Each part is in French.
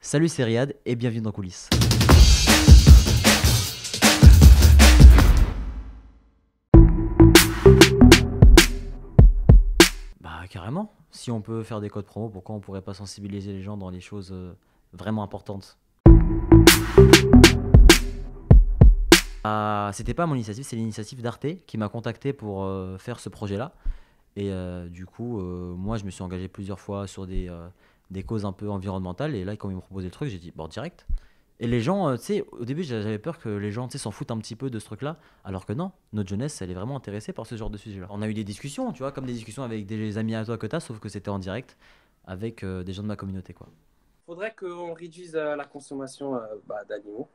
Salut, c'est Riyad et bienvenue dans Coulisses. Bah carrément, si on peut faire des codes promo, pourquoi on pourrait pas sensibiliser les gens dans les choses vraiment importantes? C'était pas mon initiative, c'est l'initiative d'Arte qui m'a contacté pour faire ce projet-là. Et du coup, moi je me suis engagé plusieurs fois sur des causes un peu environnementales. Et là, quand ils m'ont proposé le truc, j'ai dit, bon, direct. Et les gens, tu sais, au début, j'avais peur que les gens, tu sais, s'en foutent un petit peu de ce truc-là, alors que non, notre jeunesse, elle est vraiment intéressée par ce genre de sujet-là. On a eu des discussions, tu vois, comme des discussions avec des amis à toi que t'as, sauf que c'était en direct avec des gens de ma communauté, quoi. Faudrait qu'on réduise la consommation d'animaux.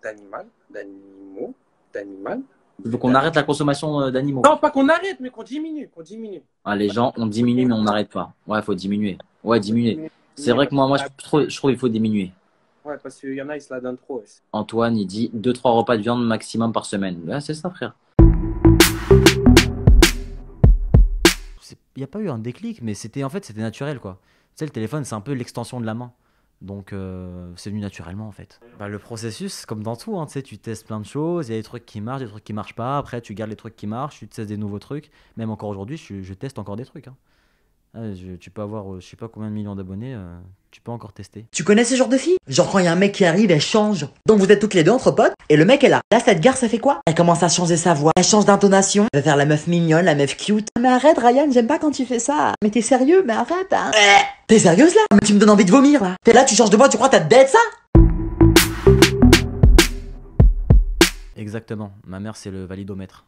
Il faut qu'on arrête la consommation d'animaux. Non, pas qu'on arrête, mais qu'on diminue, qu'on diminue. Ah, les gens, on diminue, mais on n'arrête pas. Ouais, il faut diminuer. Ouais, Faut diminuer. C'est vrai que parce moi, que, je trouve qu'il faut diminuer. ouais, parce qu'il y en a, ils se la donnent trop. Ouais. Antoine, il dit 2-3 repas de viande maximum par semaine. Ouais, c'est ça, frère. Il n'y a pas eu un déclic, mais c'était naturel, quoi. Tu sais, le téléphone, c'est un peu l'extension de la main. Donc, c'est venu naturellement, en fait. Bah, le processus, comme dans tout, hein, tu sais, tu testes plein de choses, il y a des trucs qui marchent, des trucs qui marchent pas. Après, tu gardes les trucs qui marchent, tu testes des nouveaux trucs. Même encore aujourd'hui, je teste encore des trucs, hein. Tu peux avoir, je sais pas combien de millions d'abonnés, tu peux encore tester. Tu connais ce genre de fille? Genre quand il y a un mec qui arrive, elle change. Donc vous êtes toutes les deux entre potes, et le mec est là. Là, cette gare, ça fait quoi? Elle commence à changer sa voix, elle change d'intonation, elle va faire la meuf mignonne, la meuf cute. Mais arrête Ryan, j'aime pas quand tu fais ça. Mais t'es sérieux? Mais arrête, hein. T'es sérieuse là? Mais tu me donnes envie de vomir là. T'es là, tu changes de voix, tu crois t'as de bête ça? Exactement, ma mère, c'est le validomètre.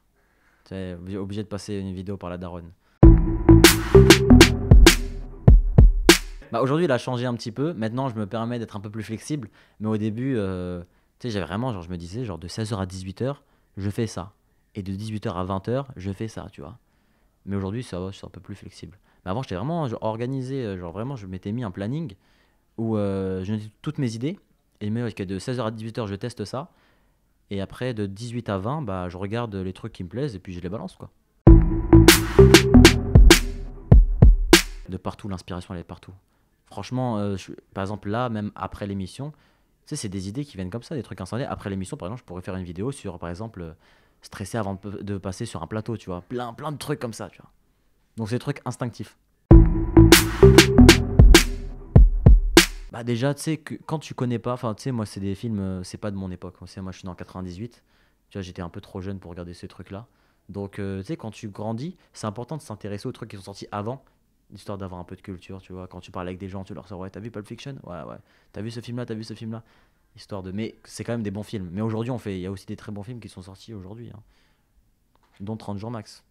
Tu sais, obligé de passer une vidéo par la daronne. Bah, aujourd'hui, il a changé un petit peu. Maintenant, je me permets d'être un peu plus flexible. Mais au début, tu sais, j'avais vraiment, genre, je me disais, genre, de 16h à 18h, je fais ça. Et de 18h à 20h, je fais ça, tu vois. Mais aujourd'hui, ça va, je suis un peu plus flexible. Mais avant, j'étais vraiment genre, organisé. Genre, vraiment, je m'étais mis un planning où je notais toutes mes idées. Et je me disais que de 16h à 18h, je teste ça. Et après, de 18 à 20, bah, je regarde les trucs qui me plaisent et puis je les balance, quoi. De partout, l'inspiration, elle est partout. Franchement, par exemple, là, même après l'émission, tu sais, c'est des idées qui viennent comme ça, des trucs instantanés. Après l'émission, par exemple, je pourrais faire une vidéo sur, par exemple, stresser avant de passer sur un plateau, tu vois. Plein de trucs comme ça, tu vois. Donc, c'est des trucs instinctifs. Bah, déjà, tu sais, que quand tu connais pas, enfin, tu sais, moi, c'est des films, c'est pas de mon époque. Tu sais, moi, je suis né en 98. Tu vois, j'étais un peu trop jeune pour regarder ces trucs-là. Donc, tu sais, quand tu grandis, c'est important de s'intéresser aux trucs qui sont sortis avant, histoire d'avoir un peu de culture, tu vois. Quand tu parles avec des gens, tu leur sors, ouais, t'as vu Pulp Fiction? Ouais, ouais. T'as vu ce film-là? T'as vu ce film-là? Histoire de. Mais c'est quand même des bons films. Mais aujourd'hui, il y a aussi des très bons films qui sont sortis aujourd'hui, hein, dont 30 jours max.